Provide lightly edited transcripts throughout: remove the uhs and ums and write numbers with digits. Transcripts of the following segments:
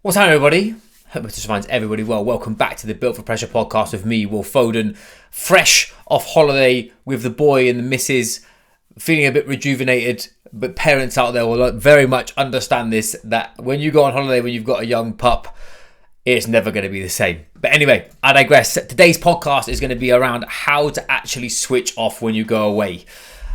What's up, everybody? Hope this finds everybody well. Welcome back to the Built for Pressure podcast with me, Will Foden, fresh off holiday with the boy and the missus, feeling a bit rejuvenated. But parents out there will very much understand this, that when you go on holiday, when you've got a young pup, it's never going to be the same. But anyway, I digress. Today's podcast is going to be around how to actually switch off when you go away.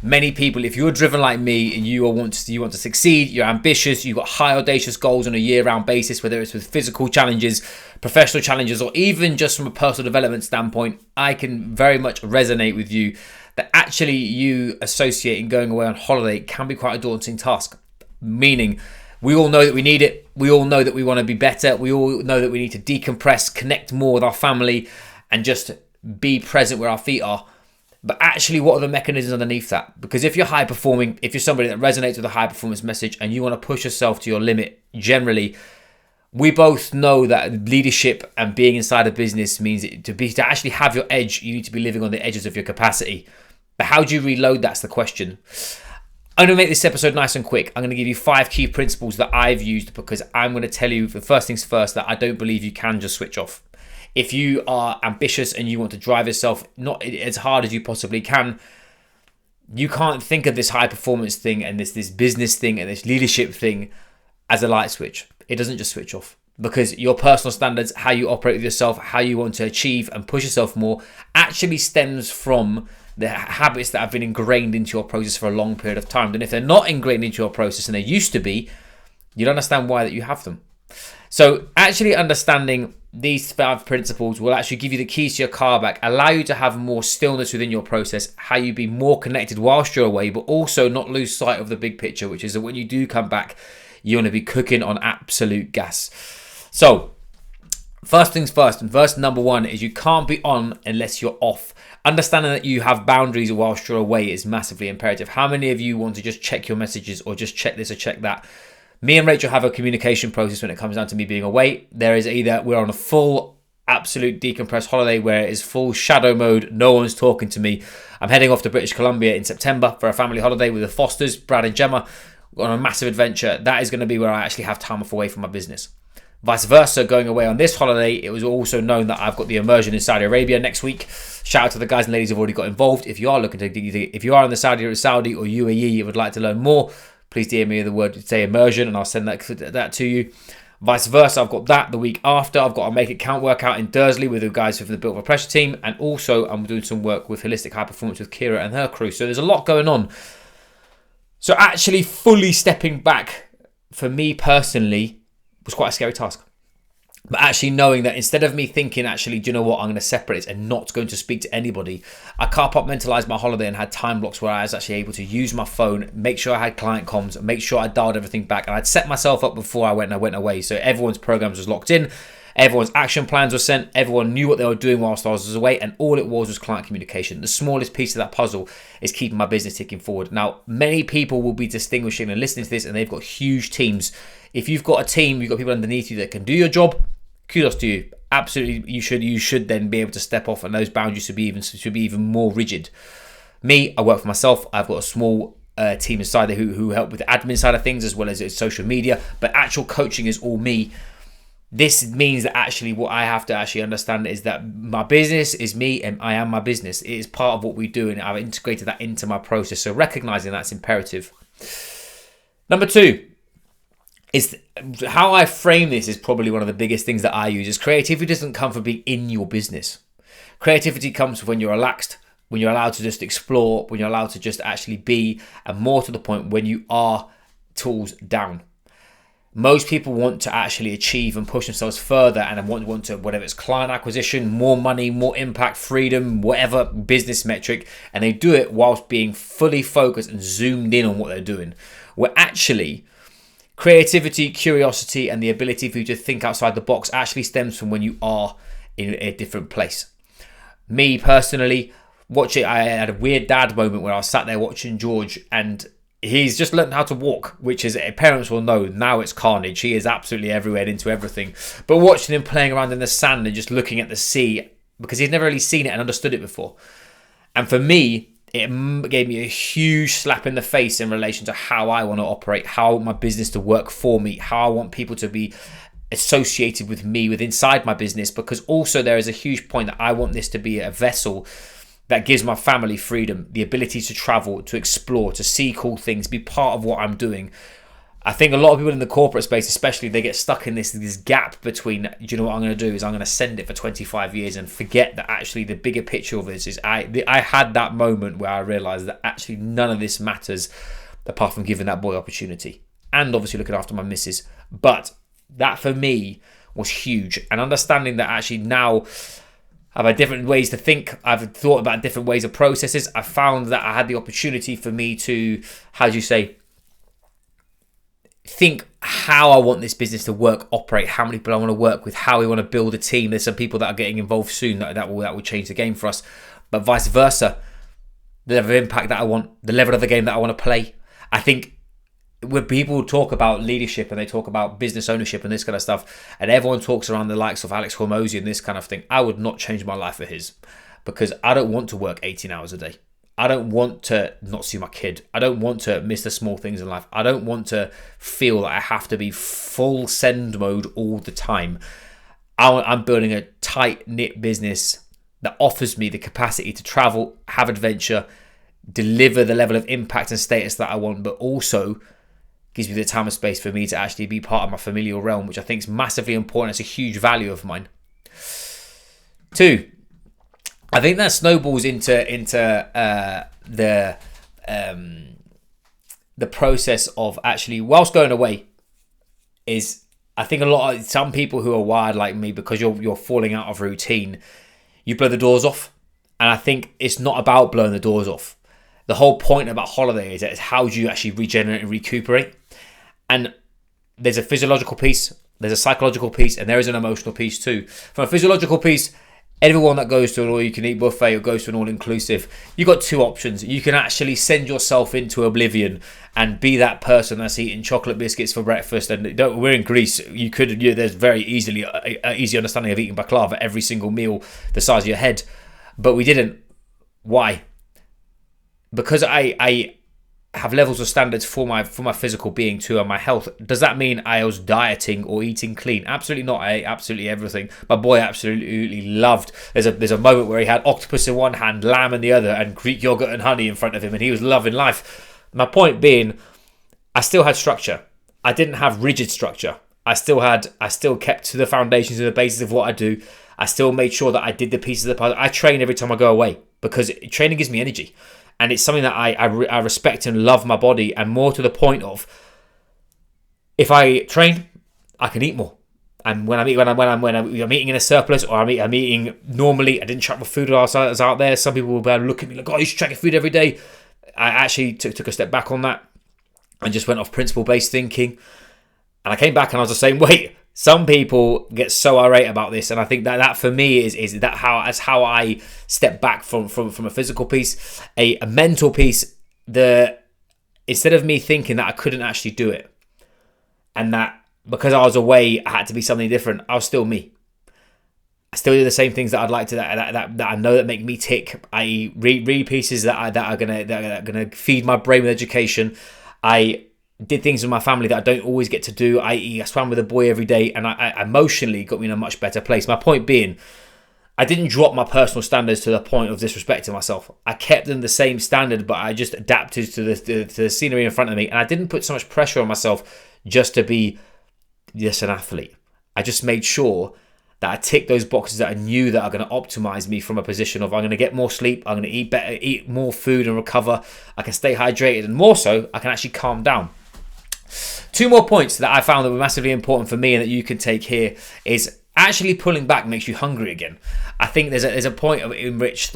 Many people, if you're driven like me and you want to succeed, you're ambitious, you've got high audacious goals on a year-round basis, whether it's with physical challenges, professional challenges, or even just from a personal development standpoint, I can very much resonate with you that actually you associating going away on holiday can be quite a daunting task. Meaning, we all know that we need it. We all know that we want to be better. We all know that we need to decompress, connect more with our family, and just be present where our feet are. But actually, what are the mechanisms underneath that? Because if you're high performing, if you're somebody that resonates with a high performance message and you want to push yourself to your limit, generally, we both know that leadership and being inside a business means to actually have your edge, you need to be living on the edges of your capacity. But how do you reload? That's the question. I'm going to make this episode nice and quick. I'm going to give you 5 key principles that I've used because I'm going to tell you, the first things first, that I don't believe you can just switch off. If you are ambitious and you want to drive yourself not as hard as you possibly can, you can't think of this high performance thing and this business thing and this leadership thing as a light switch. It doesn't just switch off, because your personal standards, how you operate with yourself, how you want to achieve and push yourself more actually stems from the habits that have been ingrained into your process for a long period of time. And if they're not ingrained into your process and they used to be, you'd understand why that you have them. So actually understanding these 5 principles will actually give you the keys to your car back, allow you to have more stillness within your process, how you be more connected whilst you're away, but also not lose sight of the big picture, which is that when you do come back, you want to be cooking on absolute gas. So first things first, and verse number 1 is you can't be on unless you're off. Understanding that you have boundaries whilst you're away is massively imperative. How many of you want to just check your messages or just check this or check that? Me and Rachel have a communication process when it comes down to me being away. There is either we're on a full, absolute decompressed holiday where it is full shadow mode, no one's talking to me. I'm heading off to British Columbia in September for a family holiday with the Fosters, Brad and Gemma, on a massive adventure. That is going to be where I actually have time off away from my business. Vice versa, going away on this holiday, it was also known that I've got the immersion in Saudi Arabia next week. Shout out to the guys and ladies who've already got involved. If you are looking to, if you are in the Saudi or UAE and would like to learn more, please DM me the word, say immersion, and I'll send that to you. Vice versa, I've got that the week after. I've got a Make It Count workout in Dursley with the guys from the Built for Pressure team. And also I'm doing some work with Holistic High Performance with Kira and her crew. So there's a lot going on. So actually fully stepping back for me personally was quite a scary task. But actually knowing that instead of me thinking, actually, do you know what, I'm going to separate it and not going to speak to anybody, I compartmentalized my holiday and had time blocks where I was actually able to use my phone, make sure I had client comms, make sure I dialed everything back. And I'd set myself up before I went away. So everyone's programs was locked in, everyone's action plans were sent, everyone knew what they were doing whilst I was away, and all it was client communication. The smallest piece of that puzzle is keeping my business ticking forward. Now, many people will be distinguishing and listening to this, and they've got huge teams. If you've got a team, you've got people underneath you that can do your job, kudos to you. Absolutely, you should then be able to step off, and those boundaries should be even more rigid. Me, I work for myself. I've got a small team inside there who help with the admin side of things as well as social media, but actual coaching is all me. This means that actually what I have to actually understand is that my business is me and I am my business. It is part of what we do, and I've integrated that into my process. So recognizing that's imperative. Number 2. Is how I frame this is probably one of the biggest things that I use. Is creativity doesn't come from being in your business. Creativity comes when you're relaxed, when you're allowed to just explore, when you're allowed to just actually be, and more to the point, when you are tools down. Most people want to actually achieve and push themselves further and want to, whatever it's client acquisition, more money, more impact, freedom, whatever business metric, and they do it whilst being fully focused and zoomed in on what they're doing. Where actually, creativity, curiosity, and the ability for you to think outside the box actually stems from when you are in a different place. Me personally, I had a weird dad moment where I was sat there watching George, and he's just learned how to walk, which is, parents will know, now it's carnage. He is absolutely everywhere and into everything. But watching him playing around in the sand and just looking at the sea, because he'd never really seen it and understood it before. And for me, it gave me a huge slap in the face in relation to how I want to operate, how I want my business to work for me, how I want people to be associated with me, with inside my business, because also there is a huge point that I want this to be a vessel that gives my family freedom, the ability to travel, to explore, to see cool things, be part of what I'm doing. I think a lot of people in the corporate space, especially, they get stuck in this gap between, do you know what I'm going to do is I'm going to send it for 25 years and forget that actually the bigger picture of this is I had that moment where I realized that actually none of this matters apart from giving that boy opportunity and obviously looking after my missus. But that for me was huge, and understanding that actually now I've had different ways to think. I've thought about different ways of processes. I found that I had the opportunity for me to, think how I want this business to work, operate, how many people I want to work with, how we want to build a team. There's some people that are getting involved soon that will change the game for us. But vice versa, the level of impact that I want, the level of the game that I want to play. I think when people talk about leadership and they talk about business ownership and this kind of stuff, and everyone talks around the likes of Alex Hormozy and this kind of thing, I would not change my life for his, because I don't want to work 18 hours a day. I don't want to not see my kid. I don't want to miss the small things in life. I don't want to feel that I have to be full send mode all the time. I'm building a tight-knit business that offers me the capacity to travel, have adventure, deliver the level of impact and status that I want, but also gives me the time and space for me to actually be part of my familial realm, which I think is massively important. It's a huge value of mine. 2, I think that snowballs into the process of actually, whilst going away, is I think some people who are wired like me, because you're falling out of routine, you blow the doors off. And I think it's not about blowing the doors off. The whole point about holiday is how do you actually regenerate and recuperate? And there's a physiological piece, there's a psychological piece, and there is an emotional piece too. From a physiological piece, everyone that goes to an all-you-can-eat buffet or goes to an all-inclusive, you've got 2 options. You can actually send yourself into oblivion and be that person that's eating chocolate biscuits for breakfast. And we're in Greece. There's very easy understanding of eating baklava every single meal the size of your head. But we didn't. Why? Because I have levels of standards for my physical being too, and my health. Does that mean I was dieting or eating clean? Absolutely not. I ate absolutely everything. My boy absolutely loved. There's a moment where he had octopus in one hand, lamb in the other, and Greek yogurt and honey in front of him, and he was loving life. My point being, I still had structure. I didn't have rigid structure. I still kept to the foundations and the basis of what I do. I still made sure that I did the pieces of the puzzle. I train every time I go away because training gives me energy. And it's something that I respect and love my body, and more to the point of, if I train, I can eat more. And when I'm eating in a surplus, or I'm eating normally, I didn't track my food while I was out there. Some people will look at me like, "Oh, you should track your food every day." I actually took a step back on that and just went off principle-based thinking. And I came back and I was just saying, wait. Some people get so irate about this, and I think that for me is how I step back from a physical piece, a mental piece. Instead of me thinking that I couldn't actually do it, and that because I was away I had to be something different, I was still me. I still do the same things that I'd like to that I know that make me tick. I read pieces that are gonna feed my brain with education. I did things with my family that I don't always get to do. I swam with a boy every day, and I emotionally got me in a much better place. My point being, I didn't drop my personal standards to the point of disrespecting myself. I kept them the same standard, but I just adapted to the scenery in front of me, and I didn't put so much pressure on myself just to be just an athlete. I just made sure that I ticked those boxes that I knew that are going to optimize me from a position of I'm going to get more sleep, I'm going to eat better, eat more food and recover, I can stay hydrated, and more so, I can actually calm down. 2 more points that I found that were massively important for me and that you can take here is actually pulling back makes you hungry again. I think there's a point in which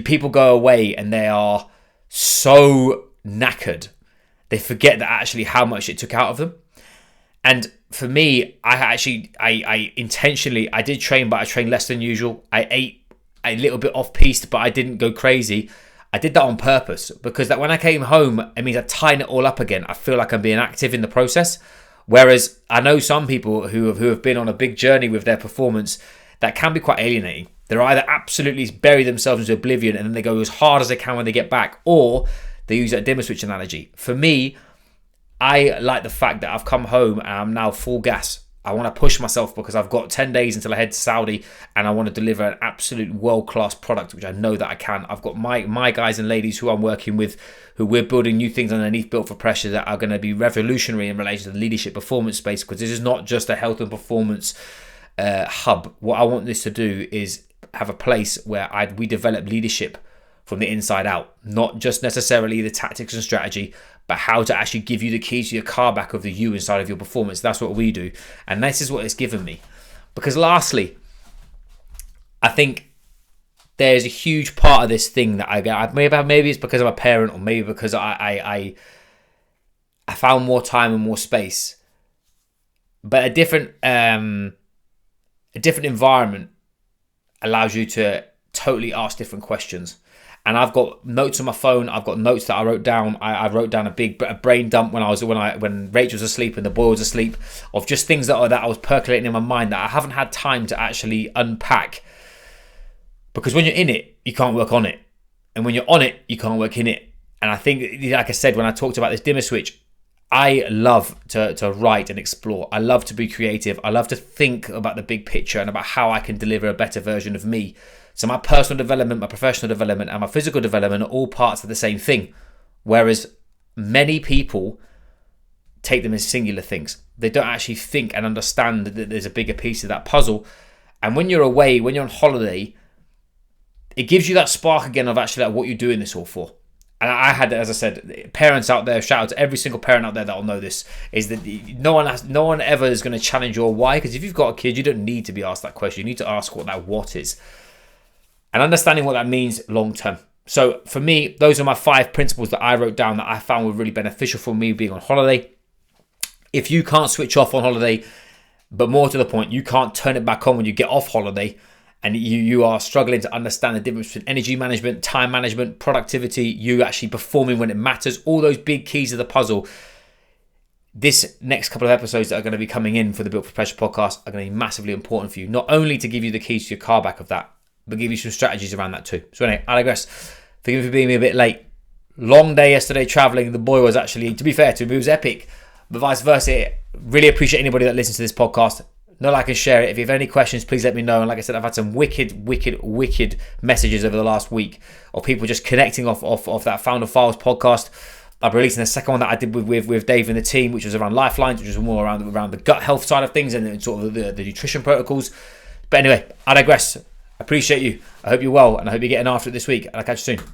people go away and they are so knackered, they forget that actually how much it took out of them. And for me, I intentionally did train, but I trained less than usual. I ate a little bit off piste, but I didn't go crazy. I did that on purpose because that when I came home, it means I tighten it all up again. I feel like I'm being active in the process. Whereas I know some people who have been on a big journey with their performance that can be quite alienating. They're either absolutely bury themselves into oblivion and then they go as hard as they can when they get back, or they use that dimmer switch analogy. For me, I like the fact that I've come home and I'm now full gas. I want to push myself because I've got 10 days until I head to Saudi, and I want to deliver an absolute world-class product, which I know that I can. I've got my guys and ladies who I'm working with, who we're building new things underneath Built for Pressure that are going to be revolutionary in relation to the leadership performance space, because this is not just a health and performance hub. What I want this to do is have a place where we develop leadership from the inside out, not just necessarily the tactics and strategy, but how to actually give you the keys to your car back of the you inside of your performance. That's what we do. And this is what it's given me. Because lastly, I think there's a huge part of this thing that I get. Maybe it's because I'm a parent, or maybe because I found more time and more space. But a different environment allows you to totally ask different questions. And I've got notes on my phone. I've got notes that I wrote down. I wrote down a brain dump when Rachel was asleep and the boy was asleep, of just things that I was percolating in my mind that I haven't had time to actually unpack. Because when you're in it, you can't work on it, and when you're on it, you can't work in it. And I think, like I said when I talked about this dimmer switch, I love to write and explore. I love to be creative. I love to think about the big picture and about how I can deliver a better version of me. So my personal development, my professional development, and my physical development are all parts of the same thing. Whereas many people take them as singular things. They don't actually think and understand that there's a bigger piece of that puzzle. And when you're away, when you're on holiday, it gives you that spark again of actually like what you're doing this all for. And I had, as I said, parents out there, shout out to every single parent out there that will know this, is that no one ever is going to challenge your why. Because if you've got a kid, you don't need to be asked that question. You need to ask what that what is. And understanding what that means long term. So for me, those are my 5 principles that I wrote down that I found were really beneficial for me being on holiday. If you can't switch off on holiday, but more to the point, you can't turn it back on when you get off holiday, and you are struggling to understand the difference between energy management, time management, productivity, you actually performing when it matters, all those big keys of the puzzle, this next couple of episodes that are going to be coming in for the Built for Pressure podcast are going to be massively important for you, not only to give you the keys to your car back of that, but give you some strategies around that too. So anyway, I digress. Forgive me for being a bit late. Long day yesterday traveling. The boy was actually, to be fair to him, it was epic. But vice versa, really appreciate anybody that listens to this podcast. Know, like, and share it. If you have any questions, please let me know. And like I said, I've had some wicked messages over the last week of people just connecting off that Founder Files podcast. I'm releasing the second one that I did with Dave and the team, which was around lifelines, which was more around the gut health side of things and sort of the nutrition protocols. But anyway, I digress. Appreciate you. I hope you're well, and I hope you're getting after it this week. And I'll catch you soon.